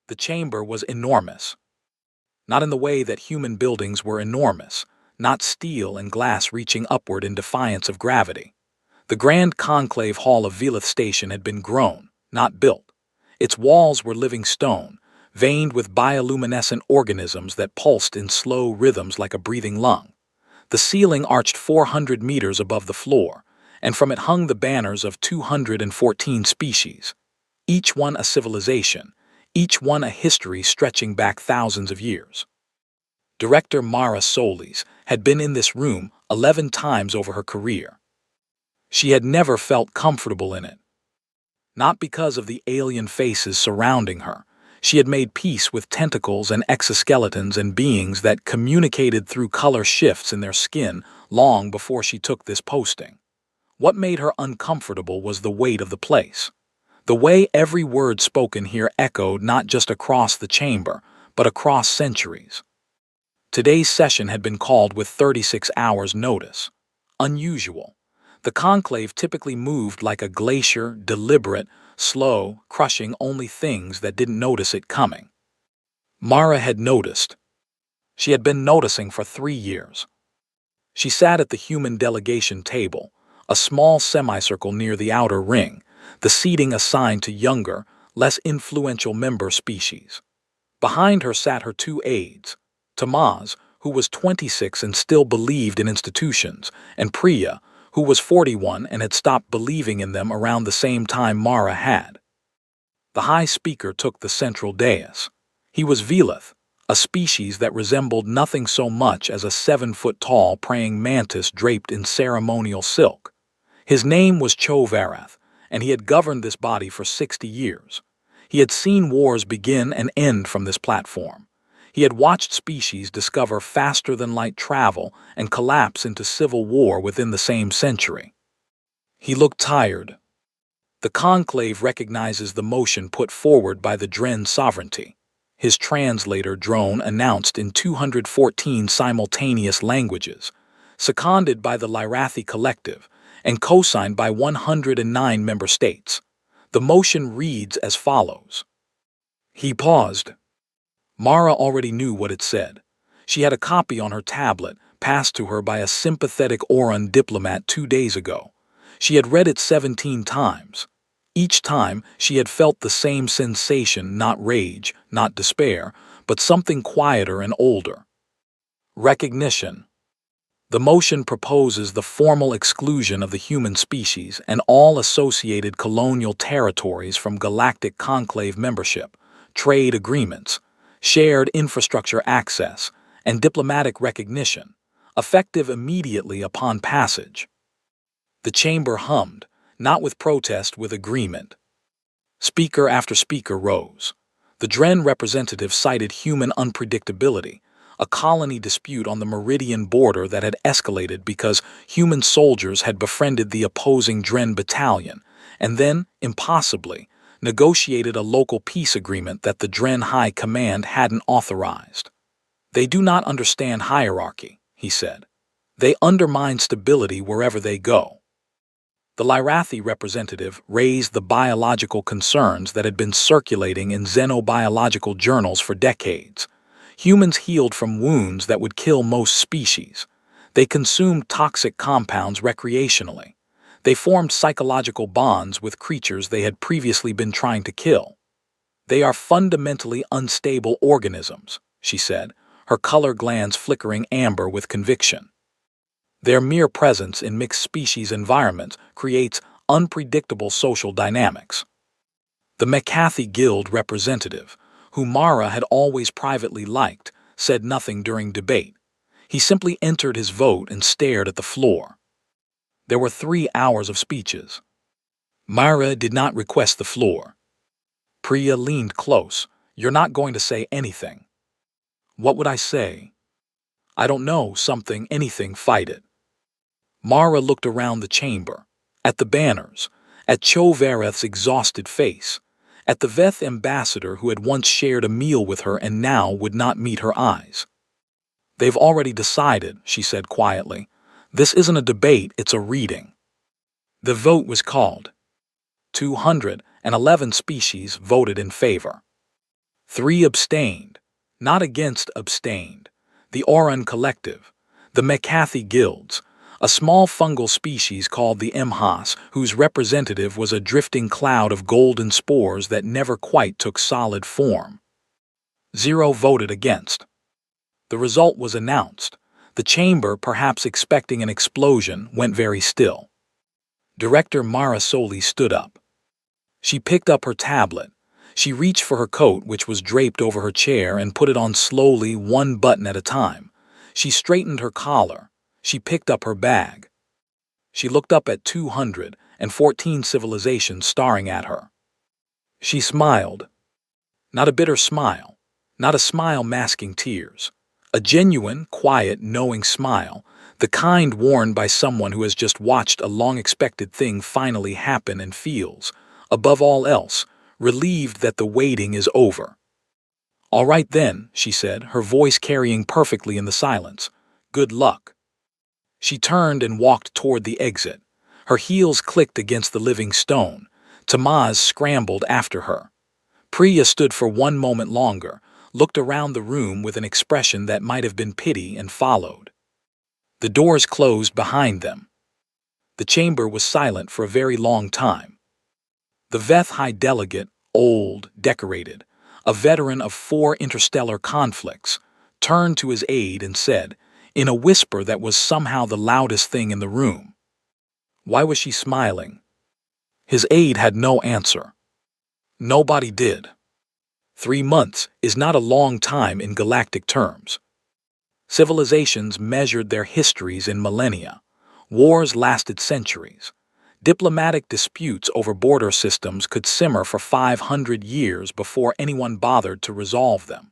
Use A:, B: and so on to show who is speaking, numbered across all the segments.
A: The chamber was enormous. Not in the way that human buildings were enormous, not steel and glass reaching upward in defiance of gravity. The Grand Conclave Hall of Velith Station had been grown, not built. Its walls were living stone, veined with bioluminescent organisms that pulsed in slow rhythms like a breathing lung. The ceiling arched 400 meters above the floor, and from it hung the banners of 214 species, each one a civilization, each one a history stretching back thousands of years. Director Mara Solis had been in this room 11 times over her career. She had never felt comfortable in it. Not because of the alien faces surrounding her. She had made peace with tentacles and exoskeletons and beings that communicated through color shifts in their skin long before she took this posting. What made her uncomfortable was the weight of the place. The way every word spoken here echoed not just across the chamber, but across centuries. Today's session had been called with 36 hours' notice. Unusual. The conclave typically moved like a glacier, deliberate, slow, crushing only things that didn't notice it coming. Mara had noticed. She had been noticing for 3 years. She sat at the human delegation table, a small semicircle near the outer ring, the seating assigned to younger, less influential member species. Behind her sat her 2 aides, Tamaz, who was 26 and still believed in institutions, and Priya, who was 41 and had stopped believing in them around the same time Mara had. The High Speaker took the central dais. He was Velith, a species that resembled nothing so much as a 7-foot-tall praying mantis draped in ceremonial silk. His name was Chovarath, and he had governed this body for 60 years. He had seen wars begin and end from this platform. He had watched species discover faster-than-light travel and collapse into civil war within the same century. He looked tired. The conclave recognizes the motion put forward by the Dren sovereignty. His translator drone announced in 214 simultaneous languages, seconded by the Lyrathi Collective, and co-signed by 109 member states. The motion reads as follows. He paused. Mara already knew what it said. She had a copy on her tablet, passed to her by a sympathetic Oran diplomat 2 days ago. She had read it 17 times. Each time, she had felt the same sensation, not rage, not despair, but something quieter and older. Recognition. The motion proposes the formal exclusion of the human species and all associated colonial territories from galactic conclave membership, trade agreements, shared infrastructure access, and diplomatic recognition, effective immediately upon passage. The chamber hummed, not with protest, with agreement. Speaker after speaker rose. The Dren representative cited human unpredictability, a colony dispute on the Meridian border that had escalated because human soldiers had befriended the opposing Dren battalion, and then, impossibly, negotiated a local peace agreement that the Dren High Command hadn't authorized. They do not understand hierarchy, he said. They undermine stability wherever they go. The Lyrathi representative raised the biological concerns that had been circulating in xenobiological journals for decades. Humans healed from wounds that would kill most species. They consumed toxic compounds recreationally. They formed psychological bonds with creatures they had previously been trying to kill. They are fundamentally unstable organisms, she said, her color glands flickering amber with conviction. Their mere presence in mixed species environments creates unpredictable social dynamics. The McCarthy Guild representative, who Mara had always privately liked, said nothing during debate. He simply entered his vote and stared at the floor. There were 3 hours of speeches. Mara did not request the floor. Priya leaned close. You're not going to say anything. What would I say? I don't know, something, anything, fight it. Mara looked around the chamber, at the banners, at Chovarath's exhausted face, at the Veth ambassador who had once shared a meal with her and now would not meet her eyes. They've already decided, she said quietly. This isn't a debate, it's a reading. The vote was called. 211 species voted in favor. 3 abstained. Not against abstained. The Oran Collective, the McCarthy Guilds, a small fungal species called the MHAS, whose representative was a drifting cloud of golden spores that never quite took solid form. 0 voted against. The result was announced. The chamber, perhaps expecting an explosion, went very still. Director Mara Soli stood up. She picked up her tablet. She reached for her coat, which was draped over her chair, and put it on slowly, one button at a time. She straightened her collar. She picked up her bag. She looked up at 214 civilizations staring at her. She smiled. Not a bitter smile. Not a smile masking tears. A genuine, quiet, knowing smile, the kind worn by someone who has just watched a long-expected thing finally happen and feels, above all else, relieved that the waiting is over. "All right then," she said, her voice carrying perfectly in the silence. "Good luck." She turned and walked toward the exit. Her heels clicked against the living stone. Tamaz scrambled after her. Priya stood for one moment longer, looked around the room with an expression that might have been pity, and followed. The doors closed behind them. The chamber was silent for a very long time. The Veth High Delegate, old, decorated, a veteran of 4 interstellar conflicts, turned to his aide and said, in a whisper that was somehow the loudest thing in the room, "Why was she smiling?" His aide had no answer. Nobody did. 3 months is not a long time in galactic terms. Civilizations measured their histories in millennia. Wars lasted centuries. Diplomatic disputes over border systems could simmer for 500 years before anyone bothered to resolve them.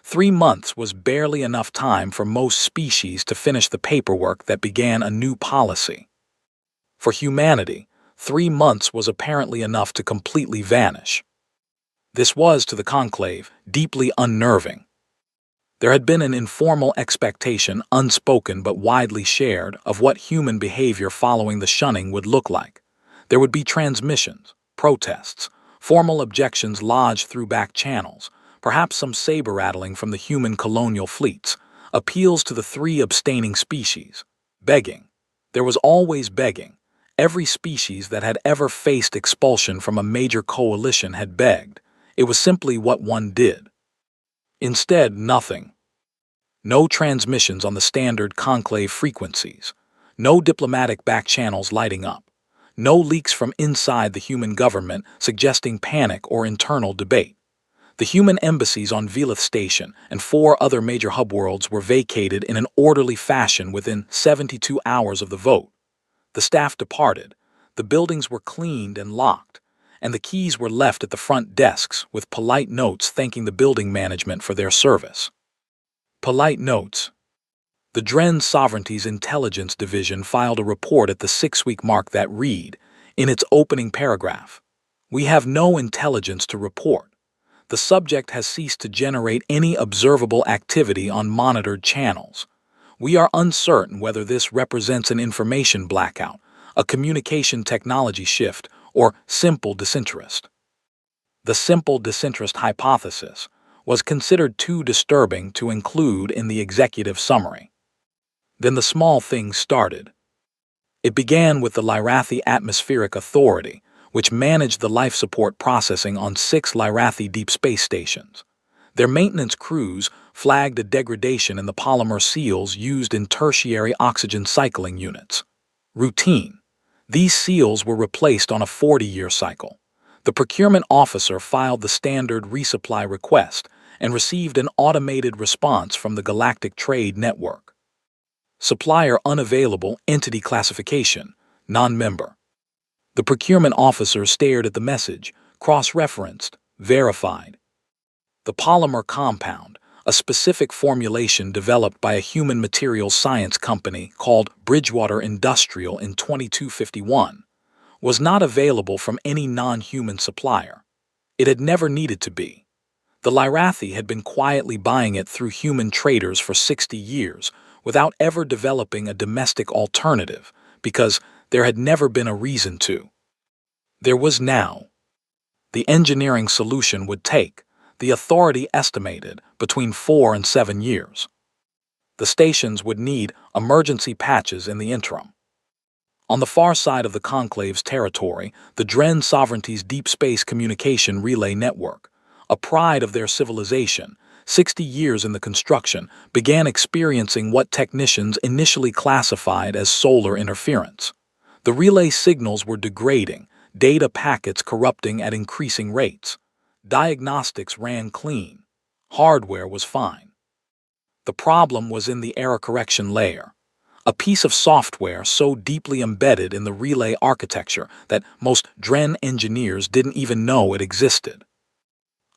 A: 3 months was barely enough time for most species to finish the paperwork that began a new policy. For humanity, 3 months was apparently enough to completely vanish. This was, to the conclave, deeply unnerving. There had been an informal expectation, unspoken but widely shared, of what human behavior following the shunning would look like. There would be transmissions, protests, formal objections lodged through back channels, perhaps some saber-rattling from the human colonial fleets, appeals to the 3 abstaining species, begging. There was always begging. Every species that had ever faced expulsion from a major coalition had begged. It was simply what one did. Instead, nothing. No transmissions on the standard conclave frequencies. No diplomatic back channels lighting up. No leaks from inside the human government suggesting panic or internal debate. The human embassies on Velith Station and 4 other major hub worlds were vacated in an orderly fashion within 72 hours of the vote. The staff departed. The buildings were cleaned and locked, and the keys were left at the front desks with polite notes thanking the building management for their service. Polite notes. The Dren Sovereignty's Intelligence Division filed a report at the 6-week mark that read, in its opening paragraph, "We have no intelligence to report. The subject has ceased to generate any observable activity on monitored channels. We are uncertain whether this represents an information blackout, a communication technology shift, or simple disinterest." The simple disinterest hypothesis was considered too disturbing to include in the executive summary. Then the small things started. It began with the Lyrathi Atmospheric Authority, which managed the life support processing on 6 Lyrathi deep space stations. Their maintenance crews flagged a degradation in the polymer seals used in tertiary oxygen cycling units. Routine. These seals were replaced on a 40-year cycle. The procurement officer filed the standard resupply request and received an automated response from the Galactic Trade Network. Supplier unavailable, entity classification, non-member. The procurement officer stared at the message, cross-referenced, verified. The polymer compound, a specific formulation developed by a human materials science company called Bridgewater Industrial in 2251, was not available from any non-human supplier. It had never needed to be. The Lyrathi had been quietly buying it through human traders for 60 years without ever developing a domestic alternative because there had never been a reason to. There was now. The engineering solution would take. the authority estimated between 4 and 7 years. The stations would need emergency patches in the interim. On the far side of the conclave's territory, the Dren Sovereignty's Deep Space Communication Relay Network, a pride of their civilization, 60 years in the construction, began experiencing what technicians initially classified as solar interference. The relay signals were degrading, data packets corrupting at increasing rates. Diagnostics ran clean. Hardware was fine. The problem was in the error correction layer, a piece of software so deeply embedded in the relay architecture that most Dren engineers didn't even know it existed.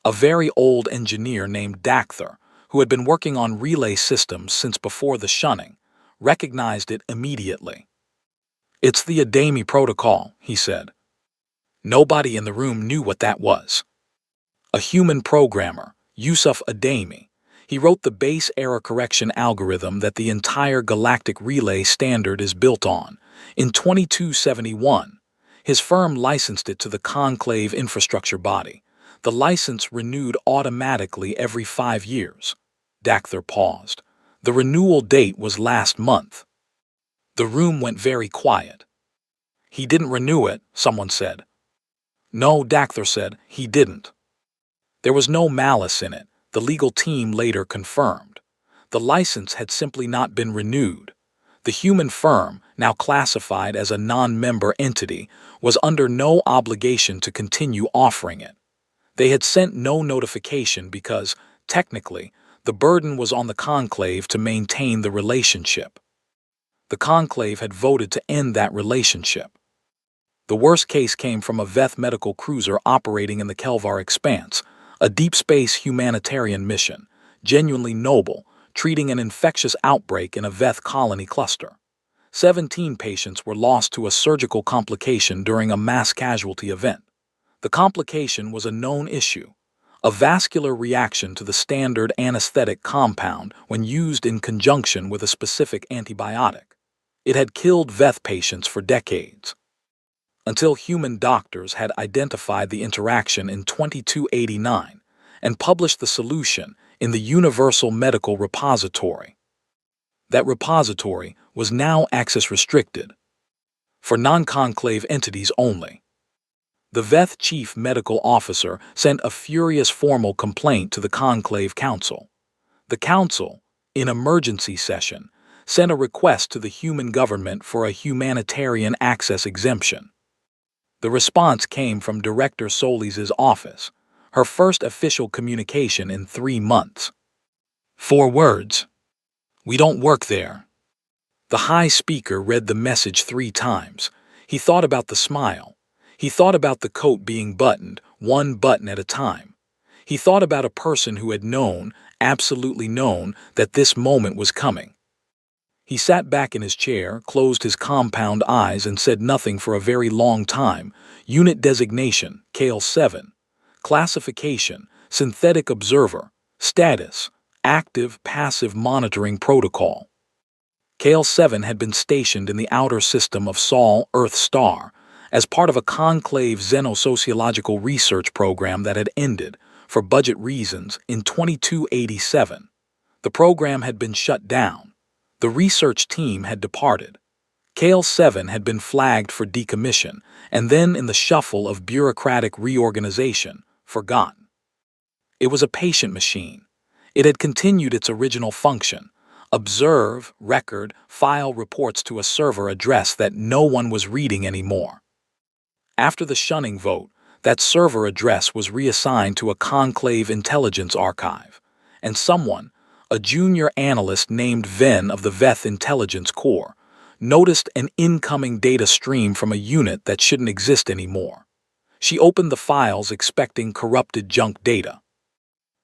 A: A very old engineer named Dakther, who had been working on relay systems since before the shunning, recognized it immediately. "It's the Adami protocol," he said. Nobody in the room knew what that was. A human programmer, Yusuf Adami, he wrote the base error correction algorithm that the entire galactic relay standard is built on. In 2271, his firm licensed it to the conclave infrastructure body. The license renewed automatically every 5 years. Dakther paused. The renewal date was last month. The room went very quiet. "He didn't renew it," someone said. "No," Dakther said, "he didn't." There was no malice in it, the legal team later confirmed. The license had simply not been renewed. The human firm, now classified as a non-member entity, was under no obligation to continue offering it. They had sent no notification because, technically, the burden was on the conclave to maintain the relationship. The conclave had voted to end that relationship. The worst case came from a Veth medical cruiser operating in the Kelvar Expanse, a deep space humanitarian mission, genuinely noble, treating an infectious outbreak in a Veth colony cluster. 17 patients were lost to a surgical complication during a mass casualty event. The complication was a known issue, a vascular reaction to the standard anesthetic compound when used in conjunction with a specific antibiotic. It had killed Veth patients for decades, until human doctors had identified the interaction in 2289 and published the solution in the Universal Medical Repository. That repository was now access restricted, for non-conclave entities only. The Veth chief medical officer sent a furious formal complaint to the Conclave Council. The Council, in emergency session, sent a request to the human government for a humanitarian access exemption. The response came from Director Solis' office, her first official communication in 3 months. 4 words. "We don't work there." The High Speaker read the message 3 times. He thought about the smile. He thought about the coat being buttoned, 1 button at a time. He thought about a person who had known, absolutely known, that this moment was coming. He sat back in his chair, closed his compound eyes, and said nothing for a very long time. Unit designation, Kale 7. Classification, Synthetic Observer. Status, Active Passive Monitoring Protocol. Kale 7 had been stationed in the outer system of Sol, Earth Star, as part of a conclave xenosociological research program that had ended, for budget reasons, in 2287. The program had been shut down. The research team had departed. Kale 7 had been flagged for decommission, and then in the shuffle of bureaucratic reorganization, forgotten. It was a patient machine. It had continued its original function: observe, record, file reports to a server address that no one was reading anymore. After the shunning vote, that server address was reassigned to a conclave intelligence archive, and someone, a junior analyst named Ven of the Veth Intelligence Corps, noticed an incoming data stream from a unit that shouldn't exist anymore. She opened the files expecting corrupted junk data.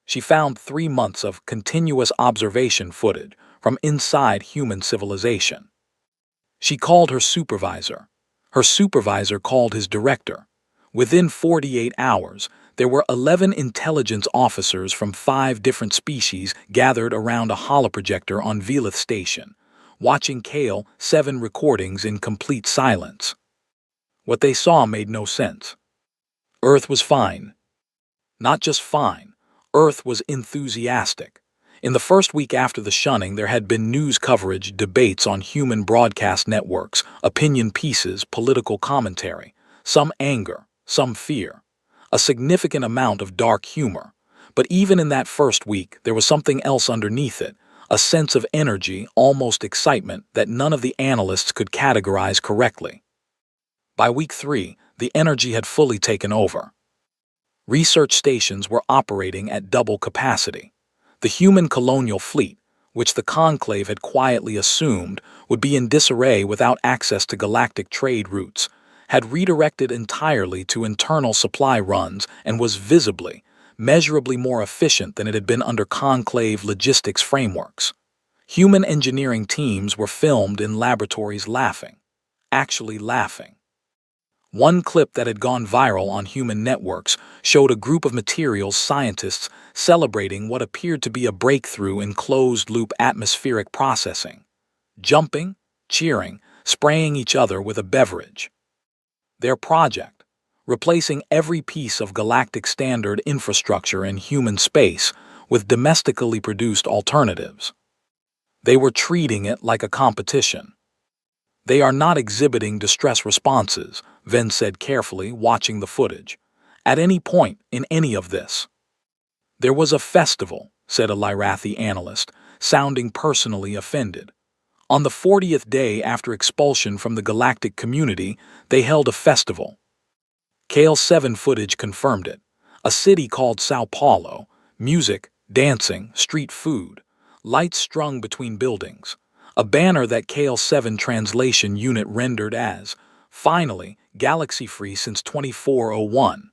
A: She found 3 months of continuous observation footage from inside human civilization. She called her supervisor. Her supervisor called his director. Within 48 hours, there were 11 intelligence officers from 5 different species gathered around a holoprojector on Velith Station, watching Kale 7 recordings in complete silence. What they saw made no sense. Earth was fine. Not just fine. Earth was enthusiastic. In the first week after the shunning, there had been news coverage, debates on human broadcast networks, opinion pieces, political commentary, some anger, some fear, a significant amount of dark humor. But even in that first week, there was something else underneath it, a sense of energy, almost excitement, that none of the analysts could categorize correctly. By week 3, the energy had fully taken over. Research stations were operating at double capacity. The human colonial fleet, which the conclave had quietly assumed would be in disarray without access to galactic trade routes, had redirected entirely to internal supply runs and was visibly, measurably more efficient than it had been under conclave logistics frameworks. Human engineering teams were filmed in laboratories laughing, actually laughing. One clip that had gone viral on human networks showed a group of materials scientists celebrating what appeared to be a breakthrough in closed-loop atmospheric processing, jumping, cheering, spraying each other with a beverage. Their project, replacing every piece of galactic standard infrastructure in human space with domestically produced alternatives. They were treating it like a competition. They are not exhibiting distress responses, Venn said carefully, watching the footage. At any point in any of this. There was a festival, said a Lyrathi analyst, sounding personally offended. On the 40th day after expulsion from the galactic community, they held a festival. KL7 footage confirmed it. A city called Sao Paulo, music, dancing, street food, lights strung between buildings. A banner that KL7 translation unit rendered as, finally, galaxy-free since 2401.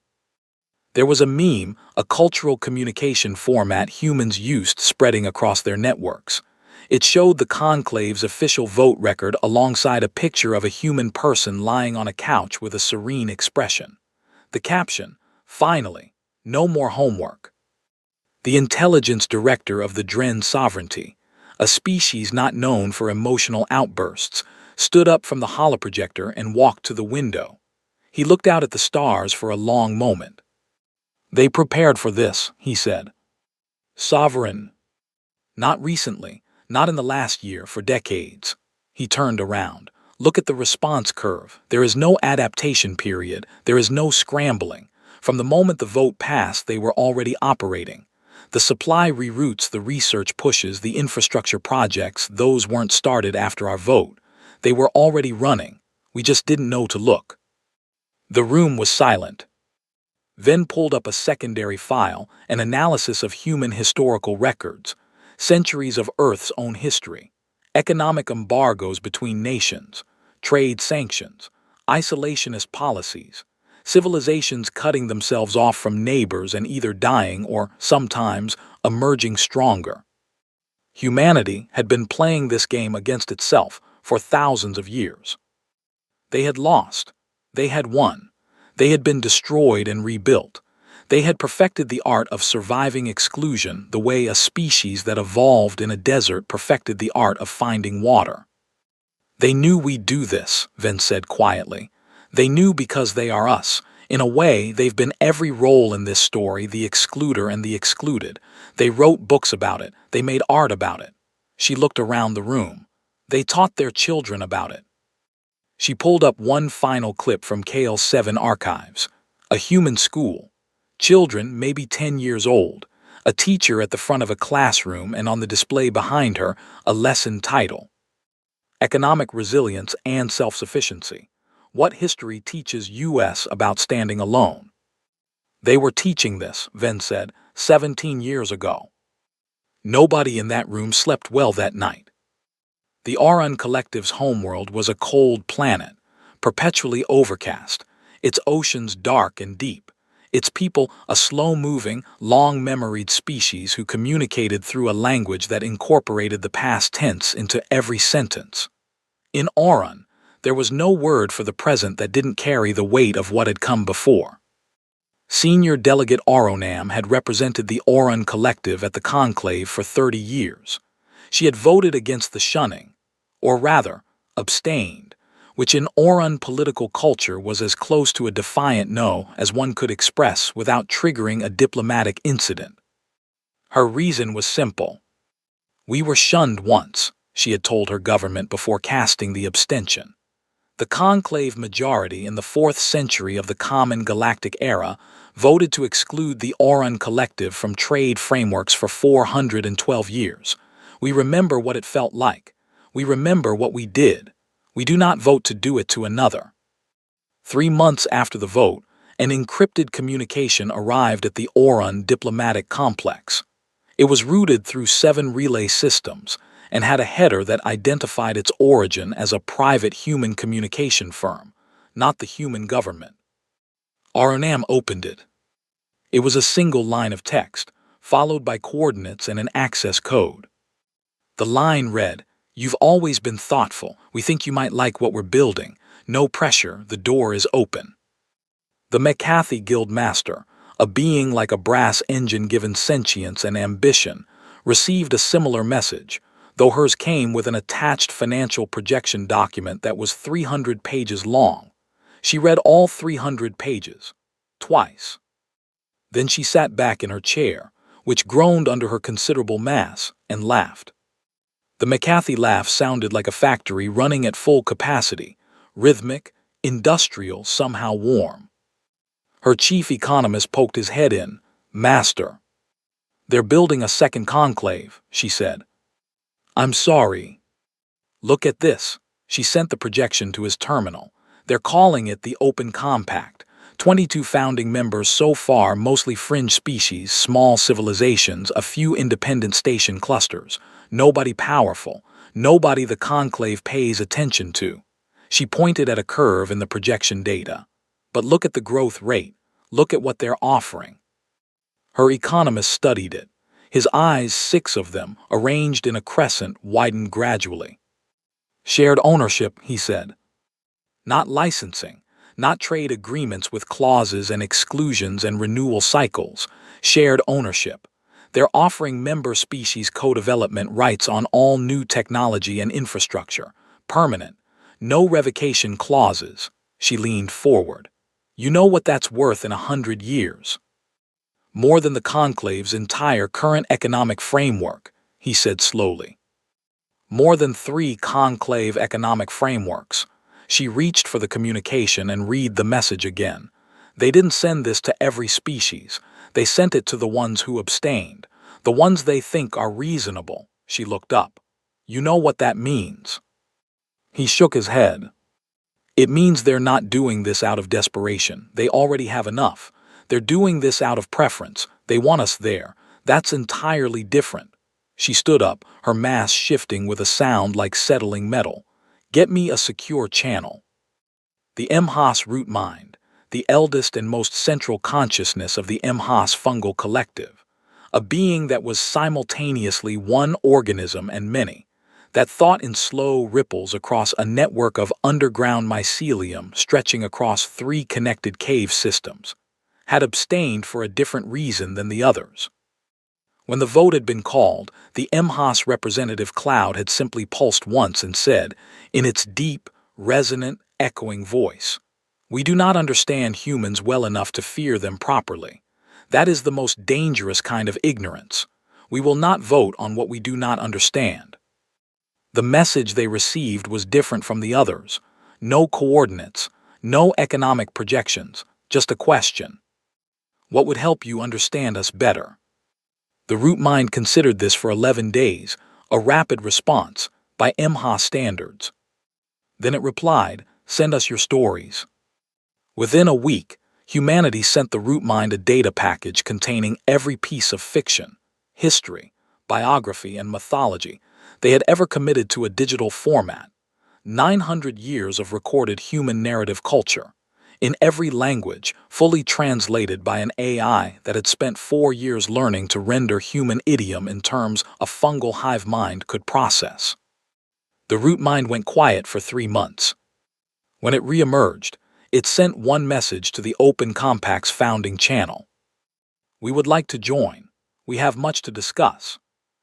A: There was a meme, a cultural communication format humans used spreading across their networks. It showed the conclave's official vote record alongside a picture of a human person lying on a couch with a serene expression. The caption, finally, no more homework. The intelligence director of the Dren sovereignty, a species not known for emotional outbursts, stood up from the holoprojector and walked to the window. He looked out at the stars for a long moment. They prepared for this, he said. Sovereign. Not recently, not in the last year, for decades. He turned around. Look at the response curve. There is no adaptation period. There is no scrambling. From the moment the vote passed, they were already operating. The supply reroutes, the research pushes, the infrastructure projects, those weren't started after our vote. They were already running. We just didn't know to look. The room was silent. Venn pulled up a secondary file, an analysis of human historical records, centuries of Earth's own history, economic embargoes between nations, trade sanctions, isolationist policies, civilizations cutting themselves off from neighbors and either dying or, sometimes, emerging stronger. Humanity had been playing this game against itself for thousands of years. They had lost. They had won. They had been destroyed and rebuilt. They had perfected the art of surviving exclusion the way a species that evolved in a desert perfected the art of finding water. They knew we'd do this, Venn said quietly. They knew because they are us. In a way, they've been every role in this story, the excluder and the excluded. They wrote books about it. They made art about it. She looked around the room. They taught their children about it. She pulled up one final clip from KL7 archives. A human school. Children, maybe 10 years old. A teacher at the front of a classroom, and on the display behind her, a lesson title. Economic Resilience and Self-Sufficiency. What history teaches US about standing alone? They were teaching this, Venn said, 17 years ago. Nobody in that room slept well that night. The Aran Collective's homeworld was a cold planet, perpetually overcast, its oceans dark and deep, its people a slow-moving, long-memoried species who communicated through a language that incorporated the past tense into every sentence. In Aran, there was no word for the present that didn't carry the weight of what had come before. Senior Delegate Aronam had represented the Aran Collective at the conclave for 30 years. She had voted against the shunning, or rather, abstained, which in Aran political culture was as close to a defiant no as one could express without triggering a diplomatic incident. Her reason was simple. We were shunned once, she had told her government before casting the abstention. The conclave majority in the 4th century of the Common Galactic Era voted to exclude the Auran Collective from trade frameworks for 412 years. We remember what it felt like. We remember what we did. We do not vote to do it to another. 3 months after the vote, an encrypted communication arrived at the Auran diplomatic complex. It was routed through 7 relay systems and had a header that identified its origin as a private human communication firm, not the human government. Aranam opened it. It was a single line of text, followed by coordinates and an access code. The line read, "You've always been thoughtful. We think you might like what we're building. No pressure, the door is open." The McCarthy Guild Master, a being like a brass engine given sentience and ambition, received a similar message, though hers came with an attached financial projection document that was 300 pages long. She read all 300 pages, twice. Then she sat back in her chair, which groaned under her considerable mass, and laughed. The McCarthy laugh sounded like a factory running at full capacity, rhythmic, industrial, somehow warm. Her chief economist poked his head in. "Master, they're building a second conclave," she said. "I'm sorry. Look at this." She sent the projection to his terminal. "They're calling it the Open Compact. 22 founding members so far, mostly fringe species, small civilizations, a few independent station clusters. Nobody powerful. Nobody the conclave pays attention to." She pointed at a curve in the projection data. "But look at the growth rate. Look at what they're offering." Her economist studied it. His eyes, 6 of them, arranged in a crescent, widened gradually. "Shared ownership," he said. "Not licensing, not trade agreements with clauses and exclusions and renewal cycles. Shared ownership. They're offering member species co-development rights on all new technology and infrastructure. Permanent. No revocation clauses." She leaned forward. "You know what that's worth in 100 years. More than the conclave's entire current economic framework," he said slowly. "More than 3 conclave economic frameworks." She reached for the communication and read the message again. "They didn't send this to every species. They sent it to the ones who abstained, the ones they think are reasonable." She looked up. "You know what that means?" He shook his head. "It means they're not doing this out of desperation. They already have enough. They're doing this out of preference. They want us there. That's entirely different." She stood up, her mass shifting with a sound like settling metal. "Get me a secure channel." The MHAS root mind, the eldest and most central consciousness of the MHAS fungal collective, a being that was simultaneously one organism and many, that thought in slow ripples across a network of underground mycelium stretching across 3 connected cave systems, had abstained for a different reason than the others. When the vote had been called, the MHAS representative cloud had simply pulsed once and said, in its deep, resonant, echoing voice, "We do not understand humans well enough to fear them properly. That is the most dangerous kind of ignorance. We will not vote on what we do not understand." The message they received was different from the others. No coordinates, no economic projections, just a question. "What would help you understand us better?" The root mind considered this for 11 days, a rapid response, by MHA standards. Then it replied, "Send us your stories." Within a week, humanity sent the root mind a data package containing every piece of fiction, history, biography, and mythology they had ever committed to a digital format. 900 years of recorded human narrative culture, in every language, fully translated by an AI that had spent 4 years learning to render human idiom in terms a fungal hive mind could process. The root mind went quiet for 3 months. When it re-emerged, it sent one message to the Open Compact's founding channel. "We would like to join. We have much to discuss.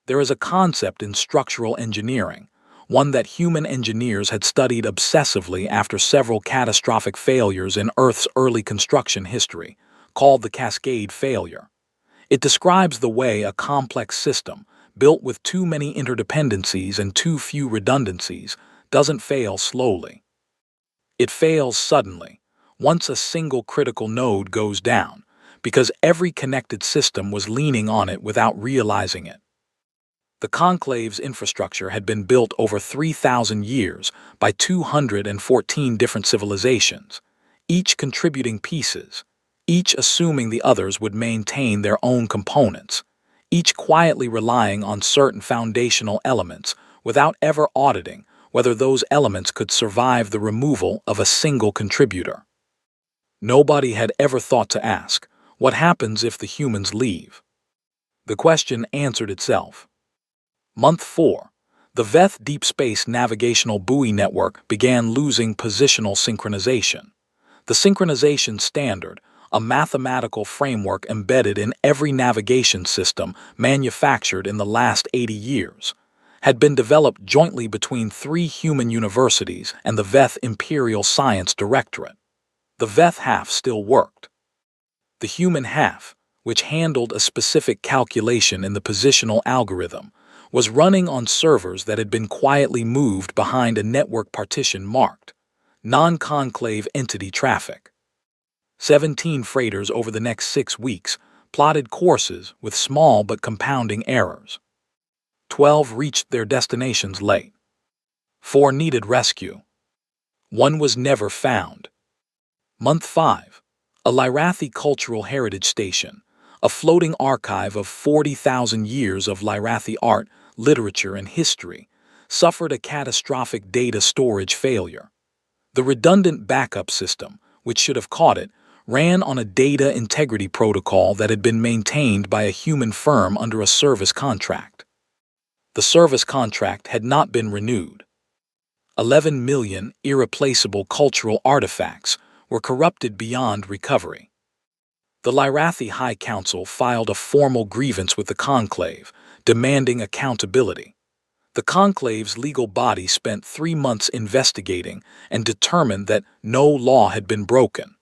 A: There is a concept in structural engineering, one that human engineers had studied obsessively after several catastrophic failures in Earth's early construction history, called the Cascade failure. It describes the way a complex system, built with too many interdependencies and too few redundancies, doesn't fail slowly. It fails suddenly, once a single critical node goes down, because every connected system was leaning on it without realizing it. The conclave's infrastructure had been built over 3,000 years by 214 different civilizations, each contributing pieces, each assuming the others would maintain their own components, each quietly relying on certain foundational elements without ever auditing whether those elements could survive the removal of a single contributor. Nobody had ever thought to ask, what happens if the humans leave? The question answered itself. Month 4. The VETH Deep Space Navigational Buoy Network began losing positional synchronization. The synchronization standard, a mathematical framework embedded in every navigation system manufactured in the last 80 years, had been developed jointly between 3 human universities and the VETH Imperial Science Directorate. The VETH half still worked. The human half, which handled a specific calculation in the positional algorithm, was running on servers that had been quietly moved behind a network partition marked non-conclave entity traffic. 17 freighters over the next 6 weeks plotted courses with small but compounding errors. 12 reached their destinations late. 4 needed rescue. 1 was never found. Month 5. A Lyrathi Cultural Heritage Station, a floating archive of 40,000 years of Lyrathi art, literature, and history, suffered a catastrophic data storage failure. The redundant backup system, which should have caught it, ran on a data integrity protocol that had been maintained by a human firm under a service contract. The service contract had not been renewed. 11 million irreplaceable cultural artifacts were corrupted beyond recovery. The Lyrathi High Council filed a formal grievance with the conclave, demanding accountability. The conclave's legal body spent 3 months investigating and determined that no law had been broken.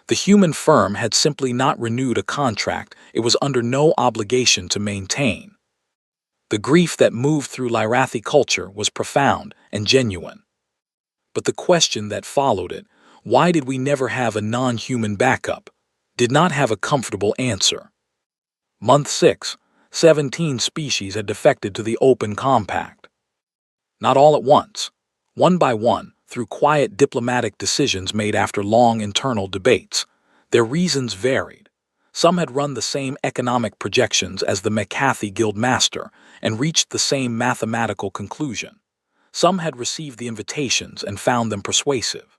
A: The human firm had simply not renewed a contract it was under no obligation to maintain. The grief that moved through Lyrathi culture was profound and genuine. But the question that followed it, why did we never have a non-human backup, did not have a comfortable answer. Month 6. 17 species had defected to the Open Compact. Not all at once. One by one, through quiet diplomatic decisions made after long internal debates. Their reasons varied. Some had run the same economic projections as the McCarthy Guildmaster and reached the same mathematical conclusion. Some had received the invitations and found them persuasive.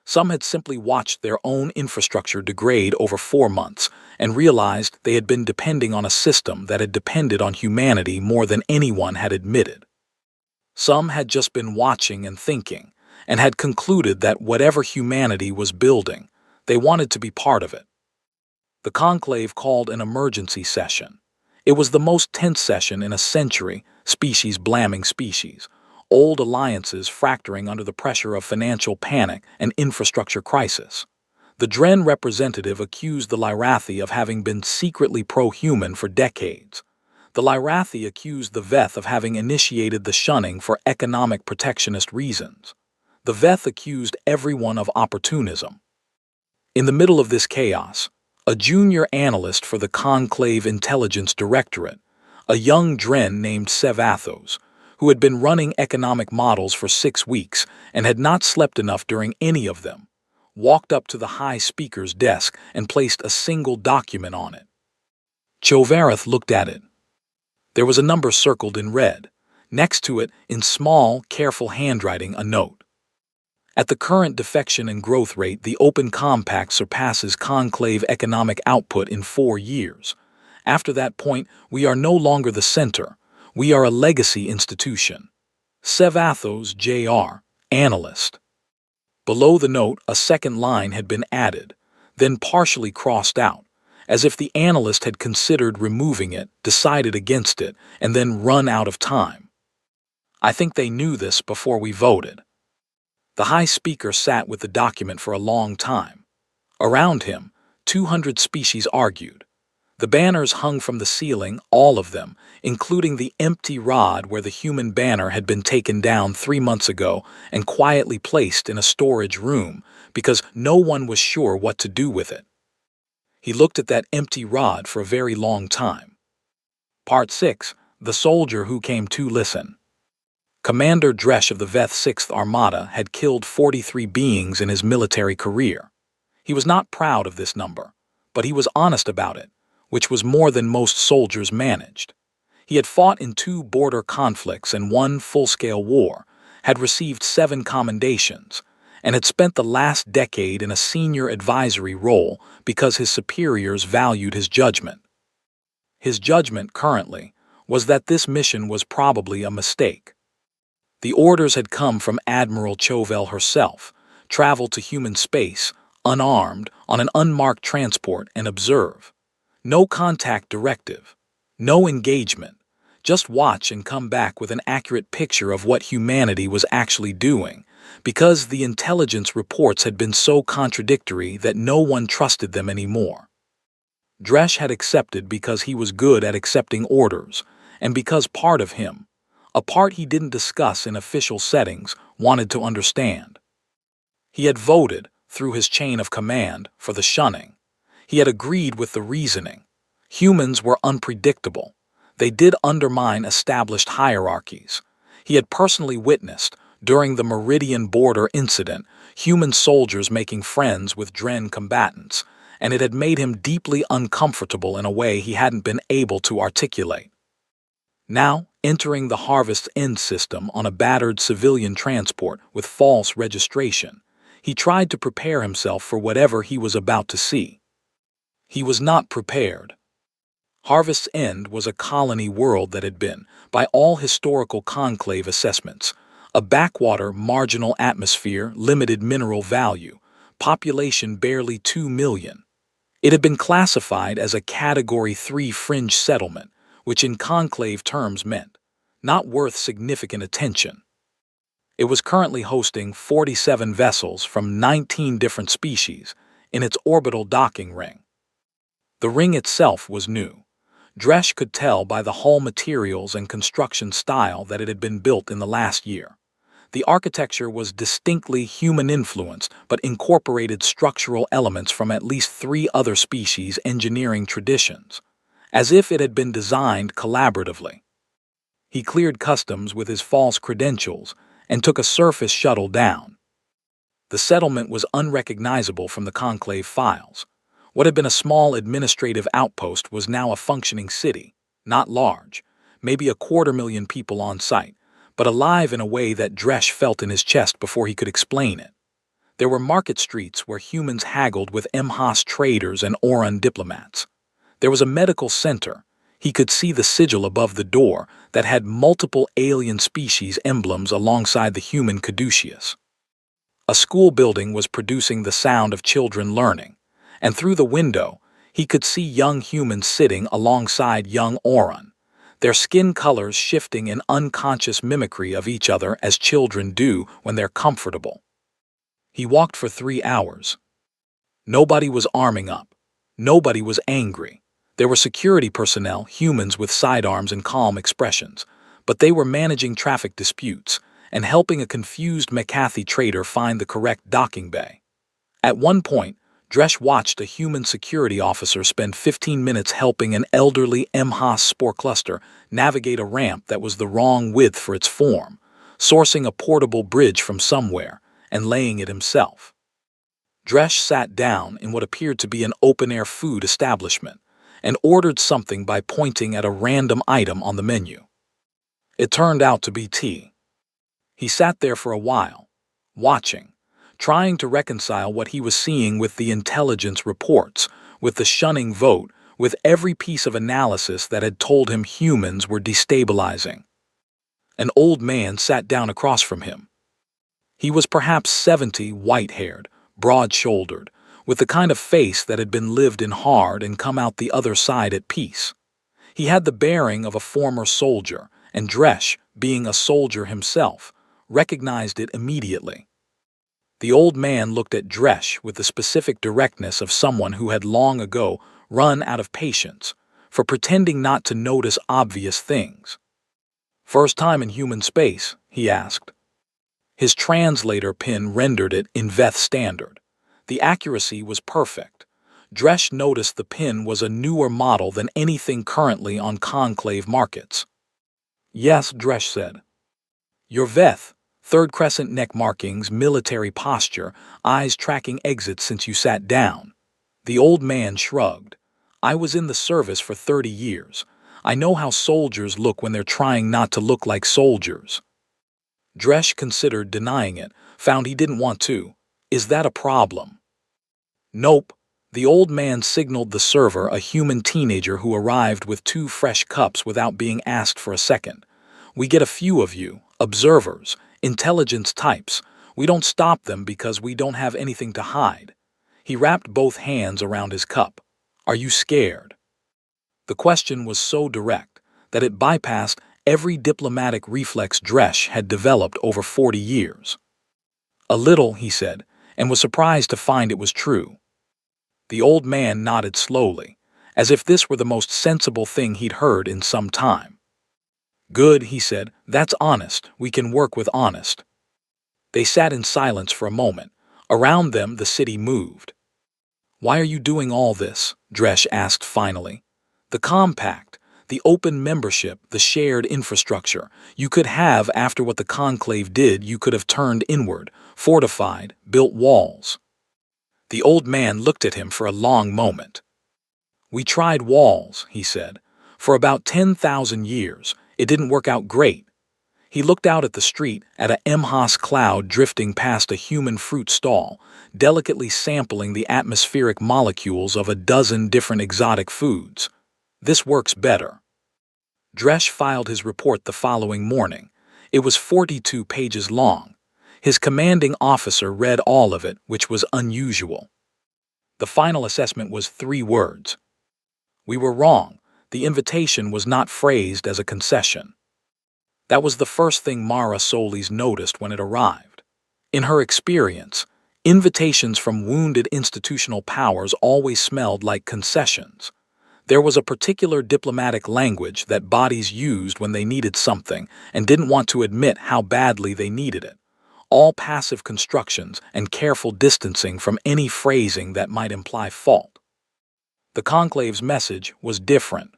A: Some had simply watched their own infrastructure degrade over 4 months and realized they had been depending on a system that had depended on humanity more than anyone had admitted. Some had just been watching and thinking, and had concluded that whatever humanity was building, they wanted to be part of it. The conclave called an emergency session. It was the most tense session in a century, species blaming species, old alliances fracturing under the pressure of financial panic and infrastructure crisis. The Dren representative accused the Lyrathi of having been secretly pro-human for decades. The Lyrathi accused the VETH of having initiated the shunning for economic protectionist reasons. The VETH accused everyone of opportunism. In the middle of this chaos, a junior analyst for the Conclave Intelligence Directorate, a young Dren named Sevathos, who had been running economic models for 6 weeks and had not slept enough during any of them, walked up to the High Speaker's desk and placed a single document on it. Chovarath looked at it. There was a number circled in red. Next to it, in small, careful handwriting, a note. At the current defection and growth rate, the Open Compact surpasses conclave economic output in 4 years. After that point, we are no longer the center. We are a legacy institution. Sevathos, Jr., analyst. Below the note, a second line had been added, then partially crossed out, as if the analyst had considered removing it, decided against it, and then run out of time. I think they knew this before we voted. The High Speaker sat with the document for a long time. Around him, 200 species argued. The banners hung from the ceiling, all of them, including the empty rod where the human banner had been taken down 3 months ago and quietly placed in a storage room because no one was sure what to do with it. He looked at that empty rod for a very long time. Part 6. The Soldier Who Came to Listen. Commander Dresch of the Veth 6th Armada had killed 43 beings in his military career. He was not proud of this number, but he was honest about it, which was more than most soldiers managed. He had fought in 2 border conflicts and 1 full-scale war, had received 7 commendations, and had spent the last decade in a senior advisory role because his superiors valued his judgment. His judgment currently was that this mission was probably a mistake. The orders had come from Admiral Chauvel herself: travel to human space, unarmed, on an unmarked transport and observe. No contact directive, no engagement, just watch and come back with an accurate picture of what humanity was actually doing, because the intelligence reports had been so contradictory that no one trusted them anymore. Dresch had accepted because he was good at accepting orders, and because part of him, a part he didn't discuss in official settings, wanted to understand. He had voted, through his chain of command, for the shunning. He had agreed with the reasoning. Humans were unpredictable. They did undermine established hierarchies. He had personally witnessed, during the Meridian border incident, human soldiers making friends with Dren combatants, and it had made him deeply uncomfortable in a way he hadn't been able to articulate. Now, entering the Harvest End system on a battered civilian transport with false registration, he tried to prepare himself for whatever he was about to see. He was not prepared. Harvest's End was a colony world that had been, by all historical conclave assessments, a backwater, marginal atmosphere, limited mineral value, population barely 2 million. It had been classified as a Category 3 fringe settlement, which in conclave terms meant not worth significant attention. It was currently hosting 47 vessels from 19 different species in its orbital docking ring. The ring itself was new. Dresch could tell by the hull materials and construction style that it had been built in the last year. The architecture was distinctly human-influenced but incorporated structural elements from at least 3 other species' engineering traditions, as if it had been designed collaboratively. He cleared customs with his false credentials and took a surface shuttle down. The settlement was unrecognizable from the conclave files. What had been a small administrative outpost was now a functioning city, not large, maybe 250,000 people on site, but alive in a way that Dresch felt in his chest before he could explain it. There were market streets where humans haggled with MHAS traders and Oran diplomats. There was a medical center. He could see the sigil above the door that had multiple alien species emblems alongside the human caduceus. A school building was producing the sound of children learning, and through the window, he could see young humans sitting alongside young Oran, their skin colors shifting in unconscious mimicry of each other as children do when they're comfortable. He walked for 3 hours. Nobody was arming up. Nobody was angry. There were security personnel, humans with sidearms and calm expressions, but they were managing traffic disputes and helping a confused McCarthy trader find the correct docking bay. At one point, Dresch watched a human security officer spend 15 minutes helping an elderly MHAS spore cluster navigate a ramp that was the wrong width for its form, sourcing a portable bridge from somewhere and laying it himself. Dresch sat down in what appeared to be an open-air food establishment and ordered something by pointing at a random item on the menu. It turned out to be tea. He sat there for a while, watching, trying to reconcile what he was seeing with the intelligence reports, with the shunning vote, with every piece of analysis that had told him humans were destabilizing. An old man sat down across from him. He was perhaps 70, white-haired, broad-shouldered, with the kind of face that had been lived in hard and come out the other side at peace. He had the bearing of a former soldier, and Dresch, being a soldier himself, recognized it immediately. The old man looked at Dresch with the specific directness of someone who had long ago run out of patience, for pretending not to notice obvious things. "First time in human space?" he asked. His translator pin rendered it in Veth standard. The accuracy was perfect. Dresch noticed the pin was a newer model than anything currently on conclave markets. "Yes," Dresch said. "Your Veth, third crescent neck markings, military posture, eyes tracking exits since you sat down." The old man shrugged. "I was in the service for 30 years. I know how soldiers look when they're trying not to look like soldiers." Dresch considered denying it, found he didn't want to. "Is that a problem?" "Nope." The old man signaled the server, a human teenager who arrived with 2 fresh cups without being asked for a second. "We get a few of you, observers, intelligence types. We don't stop them because we don't have anything to hide." He wrapped both hands around his cup. "Are you scared?" The question was so direct that it bypassed every diplomatic reflex Dresch had developed over 40 years. "A little," he said, and was surprised to find it was true. The old man nodded slowly, as if this were the most sensible thing he'd heard in some time. "Good," he said. "That's honest. We can work with honest." They sat in silence for a moment. Around them, the city moved. "Why are you doing all this?" Dresch asked finally. "The compact, the open membership, the shared infrastructure. You could have, after what the conclave did, you could have turned inward, fortified, built walls." The old man looked at him for a long moment. "We tried walls," he said. "For about 10,000 years. It didn't work out great." He looked out at the street, at a MHAS cloud drifting past a human fruit stall, delicately sampling the atmospheric molecules of a dozen different exotic foods. "This works better." Dresch filed his report the following morning. It was 42 pages long. His commanding officer read all of it, which was unusual. The final assessment was 3 words. "We were wrong. The invitation was not phrased as a concession." That was the first thing Mara Solis noticed when it arrived. In her experience, invitations from wounded institutional powers always smelled like concessions. There was a particular diplomatic language that bodies used when they needed something and didn't want to admit how badly they needed it. All passive constructions and careful distancing from any phrasing that might imply fault. The conclave's message was different.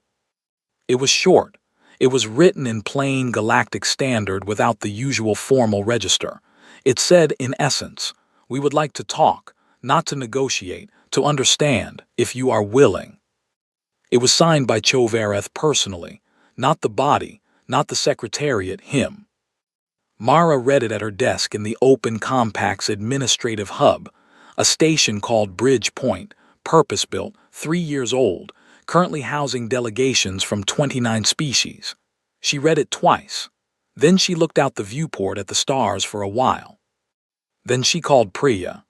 A: It was short. It was written in plain galactic standard without the usual formal register. It said, in essence, "We would like to talk, not to negotiate, to understand, if you are willing." It was signed by Chovereth personally, not the body, not the secretariat, him. Mara read it at her desk in the Open Compact's administrative hub, a station called Bridge Point, purpose-built, 3 years old, currently housing delegations from 29 species. She read it twice. Then she looked out the viewport at the stars for a while. Then she called Priya.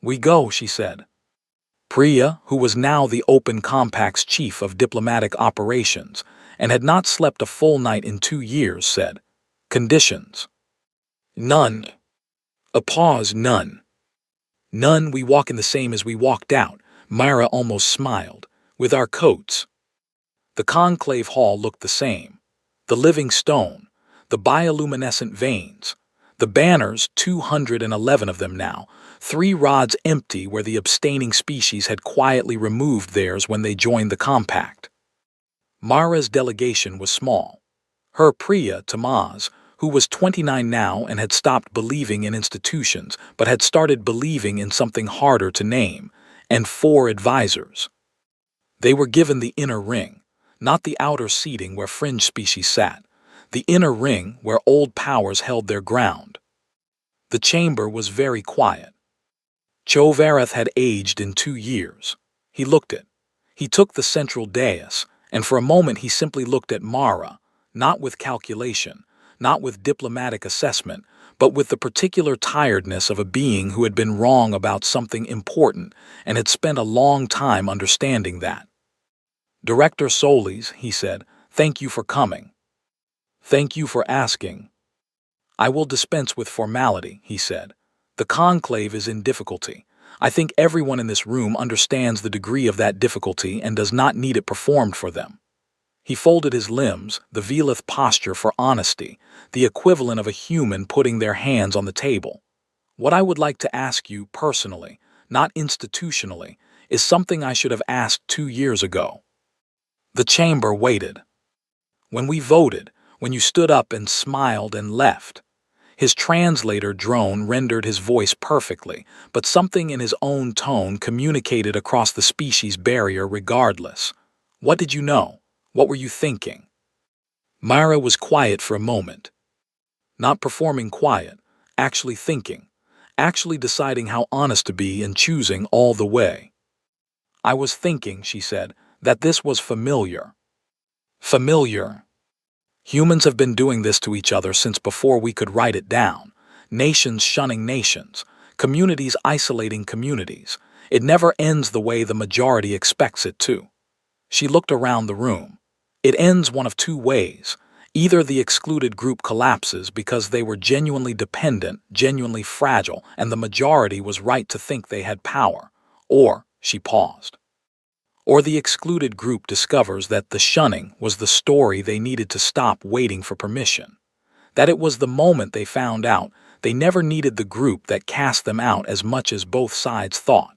A: "We go," she said. Priya, who was now the Open Compact's chief of diplomatic operations and had not slept a full night in 2 years, said, "Conditions?" "None." A pause. "None." "None. We walk in the same as we walked out." Myra almost smiled. "With our coats." The conclave hall looked the same. The living stone, the bioluminescent veins, the banners, 211 of them now, 3 rods empty where the abstaining species had quietly removed theirs when they joined the compact. Mara's delegation was small. Her Priya Tamaz, who was 29 now and had stopped believing in institutions but had started believing in something harder to name, and 4 advisors. They were given the inner ring, not the outer seating where fringe species sat, the inner ring where old powers held their ground. The chamber was very quiet. Chovereth had aged in 2 years. He looked it. He took the central dais, and for a moment he simply looked at Mara, not with calculation, not with diplomatic assessment, but with the particular tiredness of a being who had been wrong about something important and had spent a long time understanding that. "Director Solis," he said, "thank you for coming." "Thank you for asking." "I will dispense with formality," he said. "The conclave is in difficulty. I think everyone in this room understands the degree of that difficulty and does not need it performed for them. He folded his limbs, the Velith posture for honesty, the equivalent of a human putting their hands on the table. What I would like to ask you personally, not institutionally, is something I should have asked 2 years ago. The chamber waited. When we voted, when you stood up and smiled and left. His translator drone rendered his voice perfectly, but something in his own tone communicated across the species barrier regardless. What did you know? What were you thinking? Myra was quiet for a moment. Not performing quiet, actually thinking, actually deciding how honest to be and choosing all the way. I was thinking, she said, that this was familiar. Familiar. Humans have been doing this to each other since before we could write it down. Nations shunning nations, communities isolating communities. It never ends the way the majority expects it to. She looked around the room. It ends one of two ways. Either the excluded group collapses because they were genuinely dependent, genuinely fragile, and the majority was right to think they had power. Or, she paused. Or the excluded group discovers that the shunning was the story they needed to stop waiting for permission. That it was the moment they found out they never needed the group that cast them out as much as both sides thought.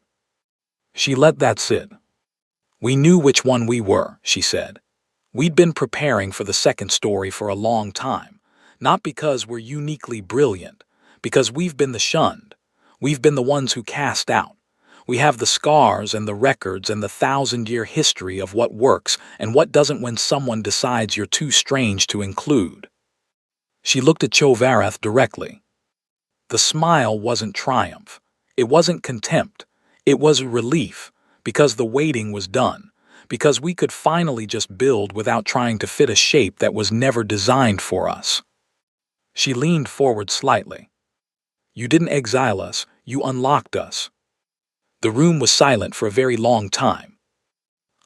A: She let that sit. We knew which one we were, she said. We'd been preparing for the second story for a long time, not because we're uniquely brilliant, because we've been the shunned. We've been the ones who cast out. We have the scars and the records and the 1,000-year history of what works and what doesn't when someone decides you're too strange to include. She looked at Chovarath directly. The smile wasn't triumph. It wasn't contempt. It was relief, because the waiting was done, because we could finally just build without trying to fit a shape that was never designed for us. She leaned forward slightly. You didn't exile us, you unlocked us. The room was silent for a very long time.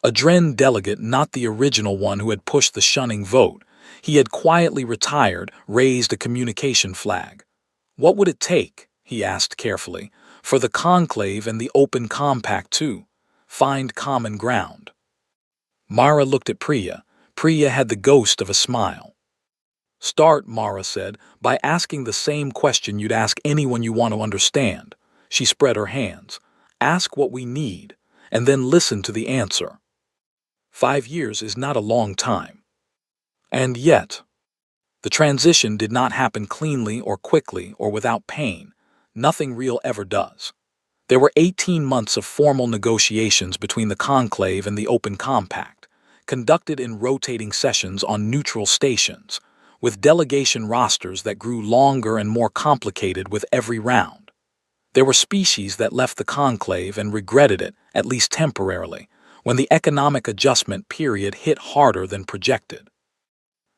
A: A Dren delegate, not the original one who had pushed the shunning vote, he had quietly retired, raised a communication flag. What would it take, he asked carefully, for the conclave and the open compact to find common ground? Mara looked at Priya. Priya had the ghost of a smile. Start, Mara said, by asking the same question you'd ask anyone you want to understand. She spread her hands. Ask what we need, and then listen to the answer. 5 years is not a long time. And yet, the transition did not happen cleanly or quickly or without pain. Nothing real ever does. There were 18 months of formal negotiations between the conclave and the open compact, conducted in rotating sessions on neutral stations, with delegation rosters that grew longer and more complicated with every round. There were species that left the conclave and regretted it, at least temporarily, when the economic adjustment period hit harder than projected.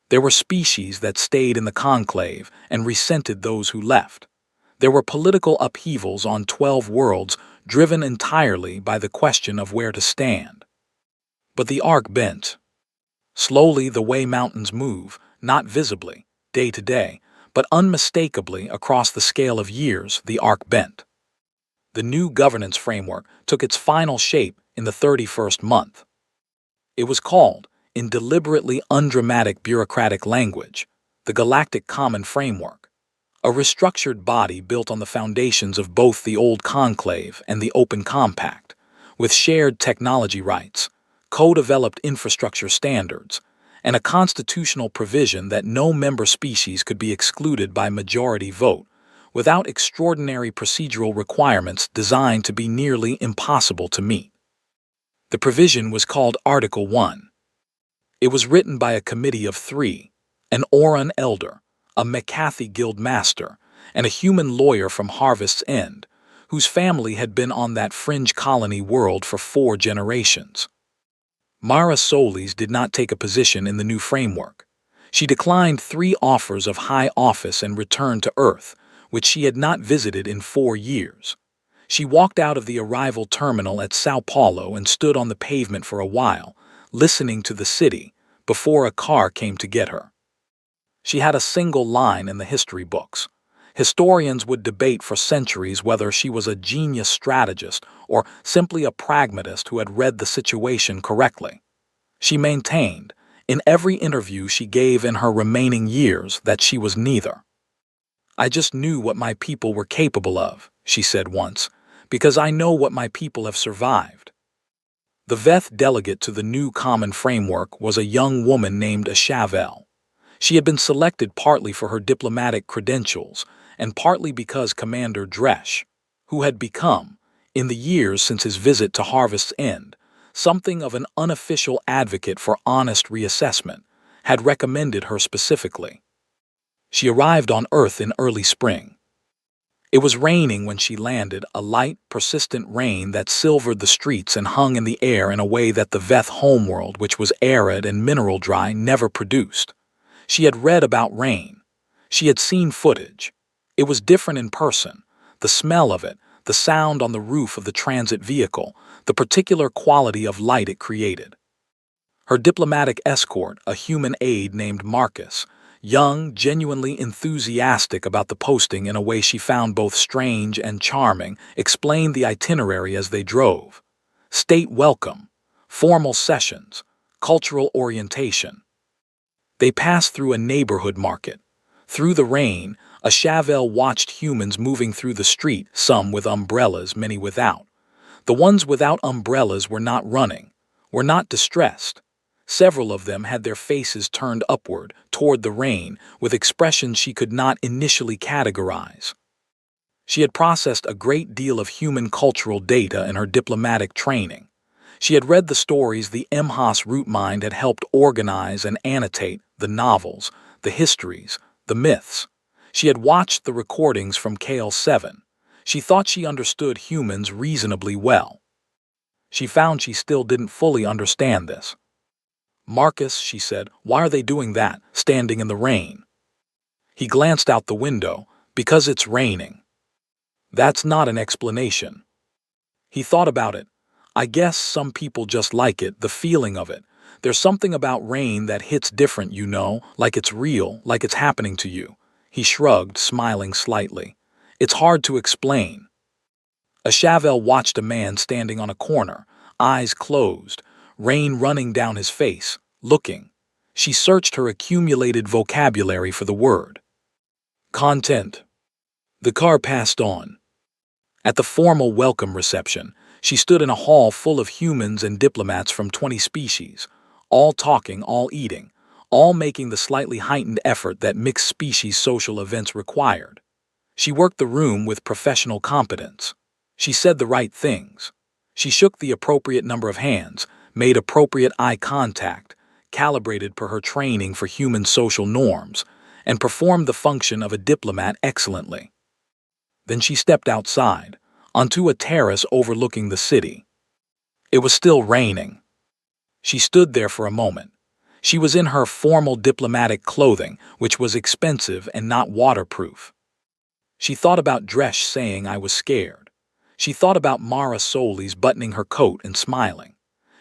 A: There were species that stayed in the conclave and resented those who left. There were political upheavals on 12 worlds driven entirely by the question of where to stand. But the arc bent. Slowly the way mountains move, not visibly, day to day, but unmistakably across the scale of years, the arc bent. The new governance framework took its final shape in the 31st month. It was called, in deliberately undramatic bureaucratic language, the Galactic Common Framework, a restructured body built on the foundations of both the old conclave and the open compact, with shared technology rights, co-developed infrastructure standards, and a constitutional provision that no member species could be excluded by majority vote, without extraordinary procedural requirements designed to be nearly impossible to meet. The provision was called Article 1. It was written by a committee of 3, an Oran elder, a McCarthy Guild master, and a human lawyer from Harvest's End, whose family had been on that fringe colony world for 4 generations. Mara Solis did not take a position in the new framework. She declined 3 offers of high office and returned to Earth, which she had not visited in 4 years. She walked out of the arrival terminal at Sao Paulo and stood on the pavement for a while, listening to the city, before a car came to get her. She had a single line in the history books. Historians would debate for centuries whether she was a genius strategist or simply a pragmatist who had read the situation correctly. She maintained, in every interview she gave in her remaining years, that she was neither. "I just knew what my people were capable of," she said once, "because I know what my people have survived." The VETH delegate to the new common framework was a young woman named HFY. She had been selected partly for her diplomatic credentials and partly because Commander Dresch, who had become, in the years since his visit to Harvest's End, something of an unofficial advocate for honest reassessment, had recommended her specifically. She arrived on Earth in early spring. It was raining when she landed, a light, persistent rain that silvered the streets and hung in the air in a way that the VETH homeworld, which was arid and mineral dry, never produced. She had read about rain. She had seen footage. It was different in person. The smell of it, the sound on the roof of the transit vehicle, the particular quality of light it created. Her diplomatic escort, a human aide named Marcus, young, genuinely enthusiastic about the posting in a way she found both strange and charming, explained the itinerary as they drove. State welcome, formal sessions, cultural orientation. They passed through a neighborhood market. Through the rain, a Chauvel watched humans moving through the street, some with umbrellas, many without. The ones without umbrellas were not running, were not distressed. Several of them had their faces turned upward, toward the rain, with expressions she could not initially categorize. She had processed a great deal of human cultural data in her diplomatic training. She had read the stories the MHAS root mind had helped organize and annotate, the novels, the histories, the myths. She had watched the recordings from KL7. She thought she understood humans reasonably well. She found she still didn't fully understand this. "Marcus," she said, "why are they doing that, standing in the rain?" He glanced out the window. "Because it's raining." That's not an explanation. He thought about it. "I guess some people just like it, the feeling of it. There's something about rain that hits different, you know, like it's real, like it's happening to you." He shrugged, smiling slightly. "It's hard to explain." A Chauvel watched a man standing on a corner, eyes closed, rain running down his face, looking. She searched her accumulated vocabulary for the word. Content. The car passed on. At the formal welcome reception, she stood in a hall full of humans and diplomats from 20 species, all talking, all eating, all making the slightly heightened effort that mixed-species social events required. She worked the room with professional competence. She said the right things. She shook the appropriate number of hands, made appropriate eye contact, calibrated per her training for human social norms, and performed the function of a diplomat excellently. Then she stepped outside, onto a terrace overlooking the city. It was still raining. She stood there for a moment. She was in her formal diplomatic clothing, which was expensive and not waterproof. She thought about Dresch saying I was scared. She thought about Mara Solis buttoning her coat and smiling.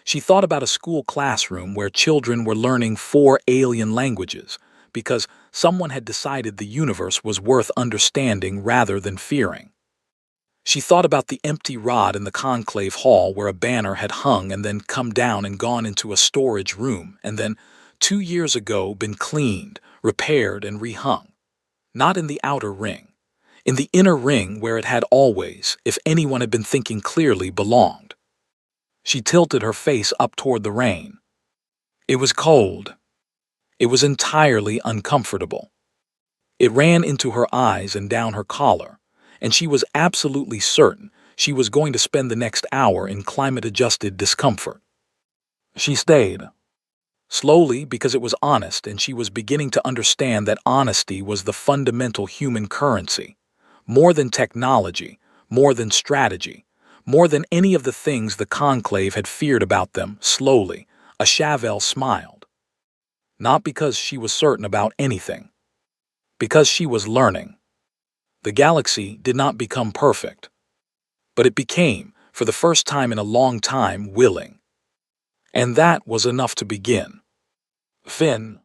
A: She thought about a school classroom where children were learning 4 alien languages because someone had decided the universe was worth understanding rather than fearing. She thought about the empty rod in the conclave hall where a banner had hung and then come down and gone into a storage room and then, 2 years ago, been cleaned, repaired, and rehung. Not in the outer ring. In the inner ring where it had always, if anyone had been thinking clearly, belonged. She tilted her face up toward the rain. It was cold. It was entirely uncomfortable. It ran into her eyes and down her collar, and she was absolutely certain she was going to spend the next hour in climate-adjusted discomfort. She stayed. Slowly, because it was honest, and she was beginning to understand that honesty was the fundamental human currency. More than technology, more than strategy, more than any of the things the conclave had feared about them. Slowly, a Chauvel smiled. Not because she was certain about anything. Because she was learning. The galaxy did not become perfect. But it became, for the first time in a long time, willing. And that was enough to begin. Finn.